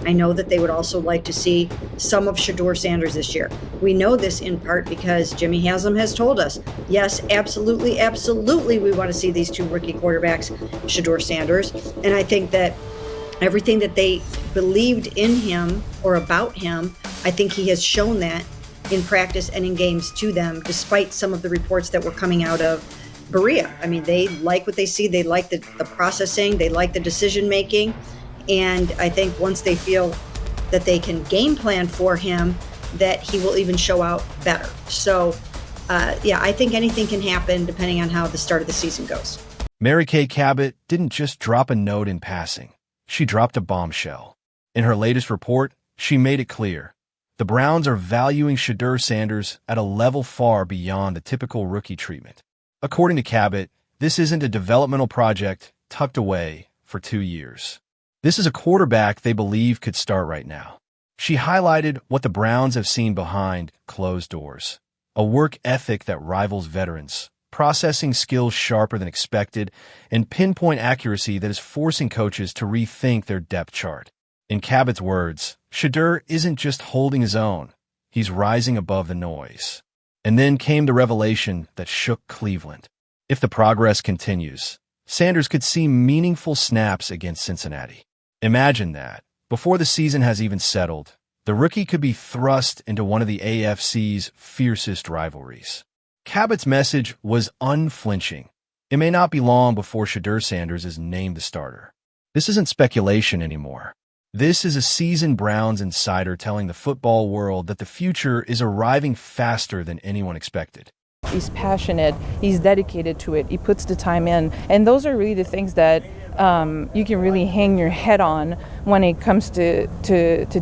I know that they would also like to see some of Shedeur Sanders this year. We know this in part because Jimmy Haslam has told us, yes, absolutely, absolutely, we want to see these two rookie quarterbacks, Shedeur Sanders. And I think that everything that they believed in him or about him, I think he has shown that in practice and in games to them, despite some of the reports that were coming out of Berea. I mean, they like what they see. They like the processing. They like the decision making. And I think once they feel that they can game plan for him, that he will even show out better. So, I think anything can happen depending on how the start of the season goes. Mary Kay Cabot didn't just drop a note in passing. She dropped a bombshell. In her latest report, she made it clear. The Browns are valuing Shedeur Sanders at a level far beyond the typical rookie treatment. According to Cabot, this isn't a developmental project tucked away for 2 years. This is a quarterback they believe could start right now. She highlighted what the Browns have seen behind closed doors. A work ethic that rivals veterans, processing skills sharper than expected, and pinpoint accuracy that is forcing coaches to rethink their depth chart. In Cabot's words, Shedeur isn't just holding his own, he's rising above the noise. And then came the revelation that shook Cleveland. If the progress continues, Sanders could see meaningful snaps against Cincinnati. Imagine that, before the season has even settled, the rookie could be thrust into one of the AFC's fiercest rivalries. Cabot's message was unflinching. It may not be long before Shedeur Sanders is named the starter. This isn't speculation anymore. This is a seasoned Browns insider telling the football world that the future is arriving faster than anyone expected. He's passionate, he's dedicated to it, he puts the time in, and those are really the things that you can really hang your head on when it comes to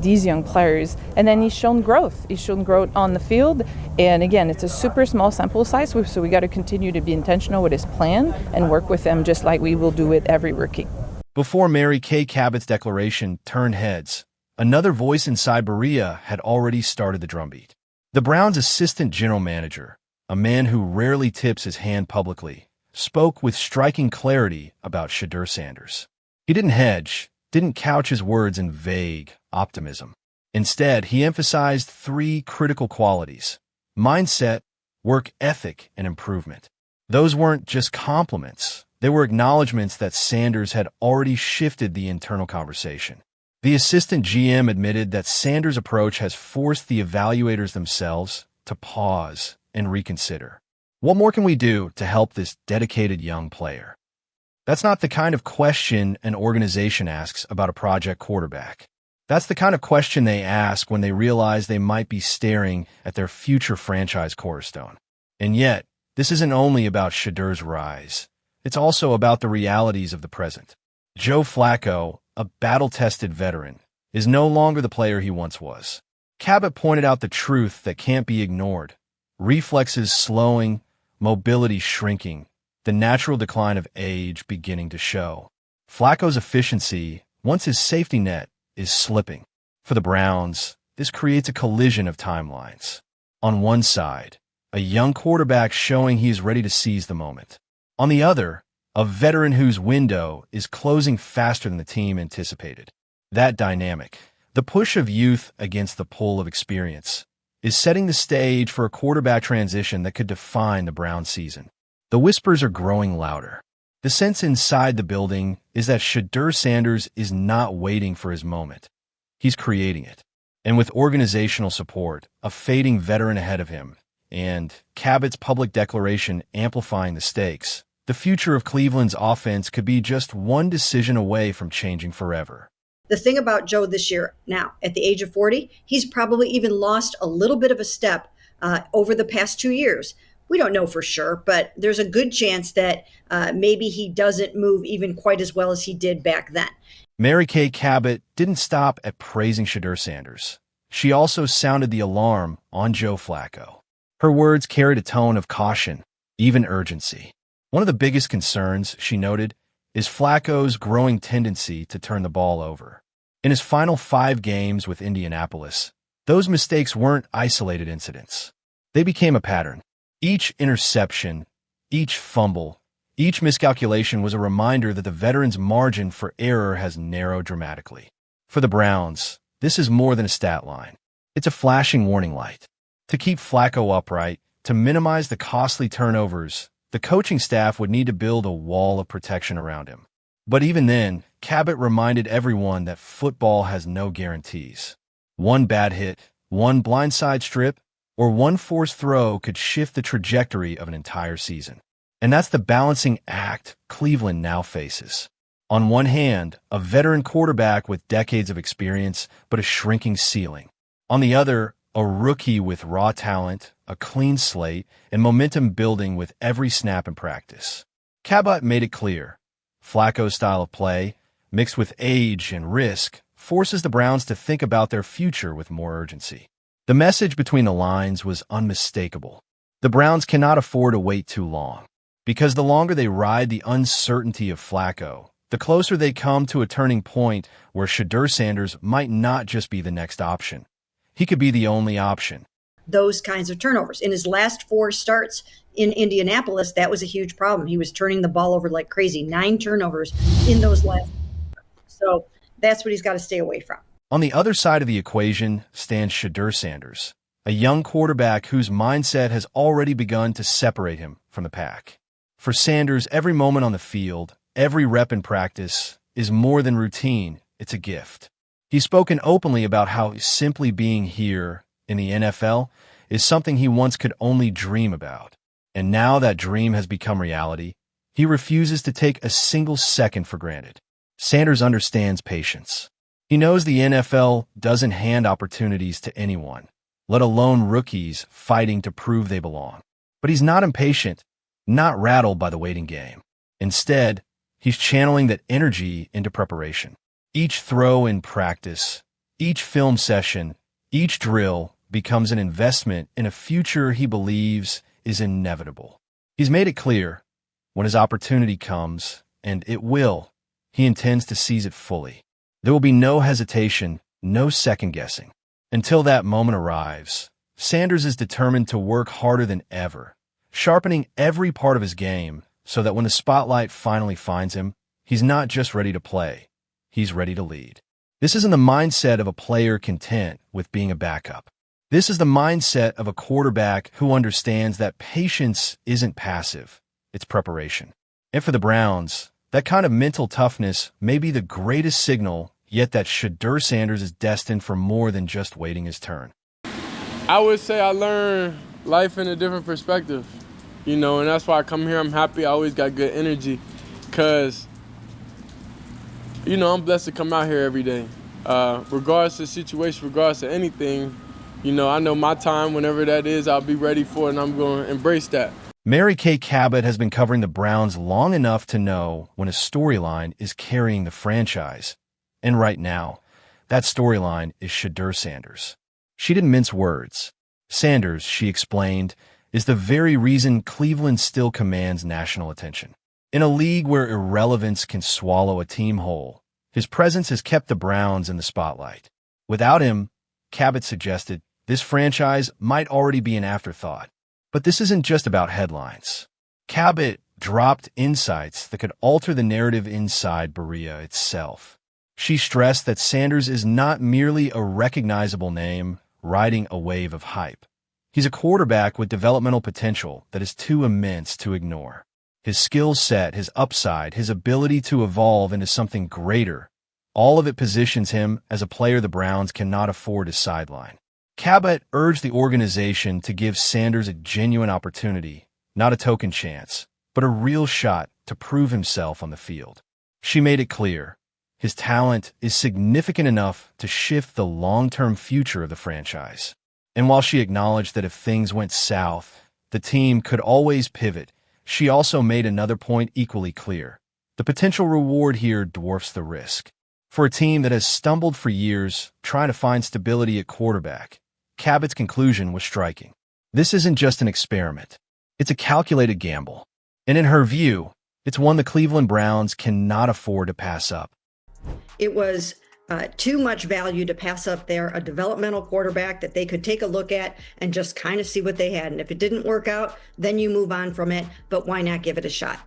these young players. And then he's shown growth. He's shown growth on the field. And again, it's a super small sample size, so we got to continue to be intentional with his plan and work with him just like we will do with every rookie. Before Mary Kay Cabot's declaration turned heads, another voice inside Berea had already started the drumbeat. The Browns' assistant general manager, a man who rarely tips his hand publicly, spoke with striking clarity about Shedeur Sanders. He didn't hedge, didn't couch his words in vague optimism. Instead, he emphasized 3 critical qualities: mindset, work ethic, and improvement. Those weren't just compliments. They were acknowledgments that Sanders had already shifted the internal conversation. The assistant GM admitted that Sanders' approach has forced the evaluators themselves to pause and reconsider. What more can we do to help this dedicated young player? That's not the kind of question an organization asks about a project quarterback. That's the kind of question they ask when they realize they might be staring at their future franchise cornerstone. And yet, this isn't only about Shedeur's rise. It's also about the realities of the present. Joe Flacco, a battle-tested veteran, is no longer the player he once was. Cabot pointed out the truth that can't be ignored. Reflexes slowing, mobility shrinking, the natural decline of age beginning to show. Flacco's efficiency, once his safety net, is slipping. For the Browns, this creates a collision of timelines. On one side, a young quarterback showing he is ready to seize the moment. On the other, a veteran whose window is closing faster than the team anticipated. That dynamic, the push of youth against the pull of experience, is setting the stage for a quarterback transition that could define the Browns season. The whispers are growing louder. The sense inside the building is that Shedeur Sanders is not waiting for his moment. He's creating it. And with organizational support, a fading veteran ahead of him, and Cabot's public declaration amplifying the stakes, the future of Cleveland's offense could be just one decision away from changing forever. The thing about Joe this year, now, at the age of 40, he's probably even lost a little bit of a step over the past 2 years. We don't know for sure, but there's a good chance that maybe he doesn't move even quite as well as he did back then. Mary Kay Cabot didn't stop at praising Shedeur Sanders. She also sounded the alarm on Joe Flacco. Her words carried a tone of caution, even urgency. One of the biggest concerns, she noted, is Flacco's growing tendency to turn the ball over. In his final 5 games with Indianapolis, those mistakes weren't isolated incidents. They became a pattern. Each interception, each fumble, each miscalculation was a reminder that the veteran's margin for error has narrowed dramatically. For the Browns, this is more than a stat line. It's a flashing warning light. To keep Flacco upright, to minimize the costly turnovers, the coaching staff would need to build a wall of protection around him. But even then, Cabot reminded everyone that football has no guarantees. One bad hit, one blindside strip, or one forced throw could shift the trajectory of an entire season. And that's the balancing act Cleveland now faces. On one hand, a veteran quarterback with decades of experience, but a shrinking ceiling. On the other, a rookie with raw talent, a clean slate, and momentum building with every snap in practice. Cabot made it clear. Flacco's style of play, mixed with age and risk, forces the Browns to think about their future with more urgency. The message between the lines was unmistakable. The Browns cannot afford to wait too long, because the longer they ride the uncertainty of Flacco, the closer they come to a turning point where Shedeur Sanders might not just be the next option. He could be the only option. Those kinds of turnovers. In his last 4 starts in Indianapolis, that was a huge problem. He was turning the ball over like crazy. 9 turnovers in those last. So that's what he's got to stay away from. On the other side of the equation stands Shedeur Sanders, a young quarterback whose mindset has already begun to separate him from the pack. For Sanders, every moment on the field, every rep in practice, is more than routine, it's a gift. He's spoken openly about how simply being here in the NFL is something he once could only dream about. And now that dream has become reality, he refuses to take a single second for granted. Sanders understands patience. He knows the NFL doesn't hand opportunities to anyone, let alone rookies fighting to prove they belong. But he's not impatient, not rattled by the waiting game. Instead, he's channeling that energy into preparation. Each throw in practice, each film session, each drill becomes an investment in a future he believes is inevitable. He's made it clear, when his opportunity comes, and it will, he intends to seize it fully. There will be no hesitation, no second-guessing. Until that moment arrives, Sanders is determined to work harder than ever, sharpening every part of his game so that when the spotlight finally finds him, he's not just ready to play, he's ready to lead. This isn't the mindset of a player content with being a backup. This is the mindset of a quarterback who understands that patience isn't passive, it's preparation. And for the Browns, that kind of mental toughness may be the greatest signal yet that Shedeur Sanders is destined for more than just waiting his turn. I would say I learned life in a different perspective, and that's why I come here. I'm happy. I always got good energy because, I'm blessed to come out here every day. Regardless of the situation, regardless of anything, I know my time, whenever that is, I'll be ready for it, and I'm going to embrace that. Mary Kay Cabot has been covering the Browns long enough to know when a storyline is carrying the franchise. And right now, that storyline is Shedeur Sanders. She didn't mince words. Sanders, she explained, is the very reason Cleveland still commands national attention. In a league where irrelevance can swallow a team whole, his presence has kept the Browns in the spotlight. Without him, Cabot suggested, this franchise might already be an afterthought. But this isn't just about headlines. Cabot dropped insights that could alter the narrative inside Berea itself. She stressed that Sanders is not merely a recognizable name riding a wave of hype. He's a quarterback with developmental potential that is too immense to ignore. His skill set, his upside, his ability to evolve into something greater, all of it positions him as a player the Browns cannot afford to sideline. Cabot urged the organization to give Sanders a genuine opportunity, not a token chance, but a real shot to prove himself on the field. She made it clear, his talent is significant enough to shift the long-term future of the franchise. And while she acknowledged that if things went south, the team could always pivot, she also made another point equally clear. The potential reward here dwarfs the risk. For a team that has stumbled for years trying to find stability at quarterback, Cabot's conclusion was striking. This isn't just an experiment. It's a calculated gamble. And in her view, it's one the Cleveland Browns cannot afford to pass up. It was too much value to pass up there, a developmental quarterback that they could take a look at and just kind of see what they had. And if it didn't work out, then you move on from it. But why not give it a shot?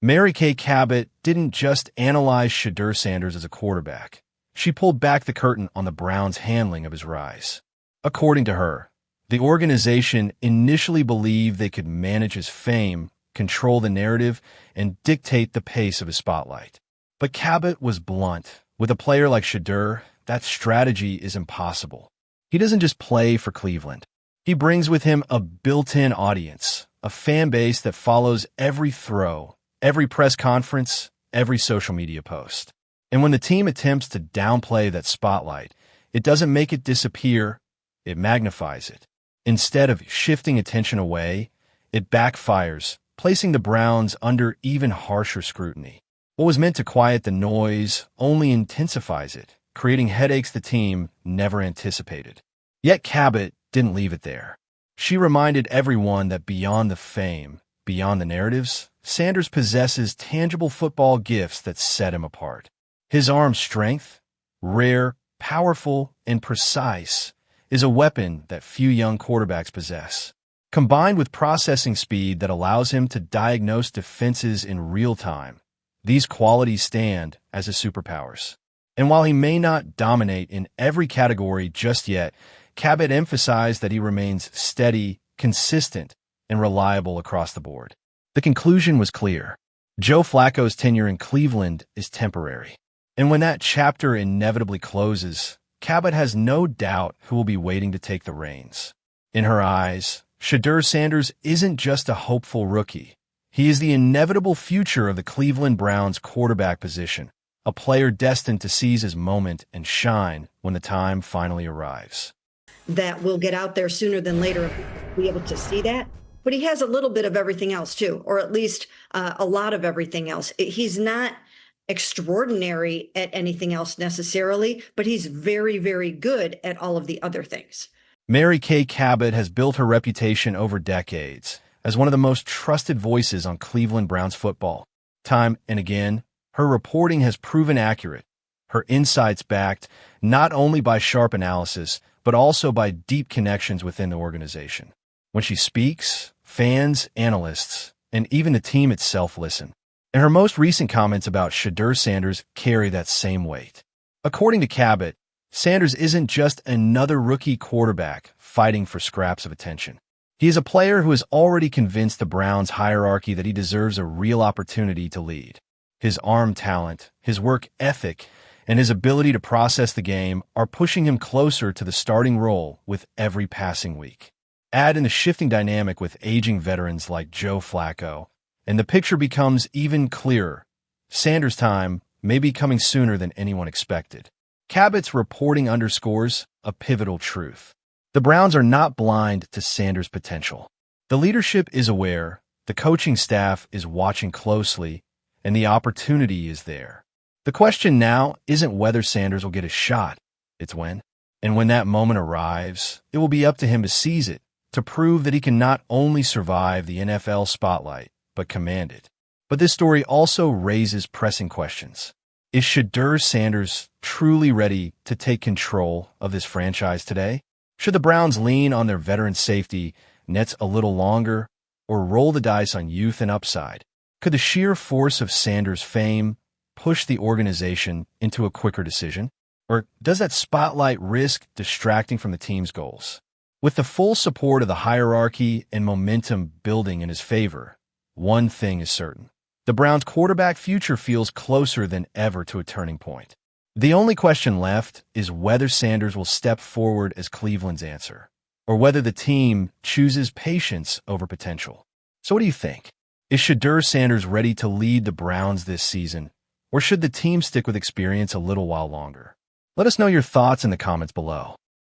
Mary Kay Cabot didn't just analyze Shedeur Sanders as a quarterback. She pulled back the curtain on the Browns' handling of his rise. According to her, the organization initially believed they could manage his fame, control the narrative, and dictate the pace of his spotlight. But Cabot was blunt. With a player like Shedeur, that strategy is impossible. He doesn't just play for Cleveland. He brings with him a built-in audience, a fan base that follows every throw, every press conference, every social media post. And when the team attempts to downplay that spotlight, it doesn't make it disappear, it magnifies it. Instead of shifting attention away, it backfires, placing the Browns under even harsher scrutiny. What was meant to quiet the noise only intensifies it, creating headaches the team never anticipated. Yet Cabot didn't leave it there. She reminded everyone that beyond the fame, beyond the narratives, Sanders possesses tangible football gifts that set him apart. His arm strength, rare, powerful, and precise, is a weapon that few young quarterbacks possess. Combined with processing speed that allows him to diagnose defenses in real time, these qualities stand as his superpowers. And while he may not dominate in every category just yet, Cabot emphasized that he remains steady, consistent, and reliable across the board. The conclusion was clear. Joe Flacco's tenure in Cleveland is temporary. And when that chapter inevitably closes, Cabot has no doubt who will be waiting to take the reins. In her eyes, Shedeur Sanders isn't just a hopeful rookie. He is the inevitable future of the Cleveland Browns quarterback position, a player destined to seize his moment and shine when the time finally arrives. That will get out there sooner than later, be able to see that. But he has a little bit of everything else too, or at least a lot of everything else. He's not extraordinary at anything else necessarily, but he's very, very good at all of the other things. Mary Kay Cabot has built her reputation over decades as one of the most trusted voices on Cleveland Browns football. Time and again, her reporting has proven accurate, her insights backed not only by sharp analysis, but also by deep connections within the organization. When she speaks, fans, analysts, and even the team itself listen. And her most recent comments about Shedeur Sanders carry that same weight. According to Cabot, Sanders isn't just another rookie quarterback fighting for scraps of attention. He is a player who has already convinced the Browns hierarchy that he deserves a real opportunity to lead. His arm talent, his work ethic, and his ability to process the game are pushing him closer to the starting role with every passing week. Add in the shifting dynamic with aging veterans like Joe Flacco, and the picture becomes even clearer. Sanders' time may be coming sooner than anyone expected. Cabot's reporting underscores a pivotal truth. The Browns are not blind to Sanders' potential. The leadership is aware, the coaching staff is watching closely, and the opportunity is there. The question now isn't whether Sanders will get a shot, it's when. And when that moment arrives, it will be up to him to seize it, to prove that he can not only survive the NFL spotlight, but command it. But this story also raises pressing questions. Is Shedeur Sanders truly ready to take control of this franchise today? Should the Browns lean on their veteran safety nets a little longer, or roll the dice on youth and upside? Could the sheer force of Sanders' fame push the organization into a quicker decision? Or does that spotlight risk distracting from the team's goals? With the full support of the hierarchy and momentum building in his favor, one thing is certain. The Browns' quarterback future feels closer than ever to a turning point. The only question left is whether Sanders will step forward as Cleveland's answer, or whether the team chooses patience over potential. So what do you think? Is Shedeur Sanders ready to lead the Browns this season, or should the team stick with experience a little while longer? Let us know your thoughts in the comments below.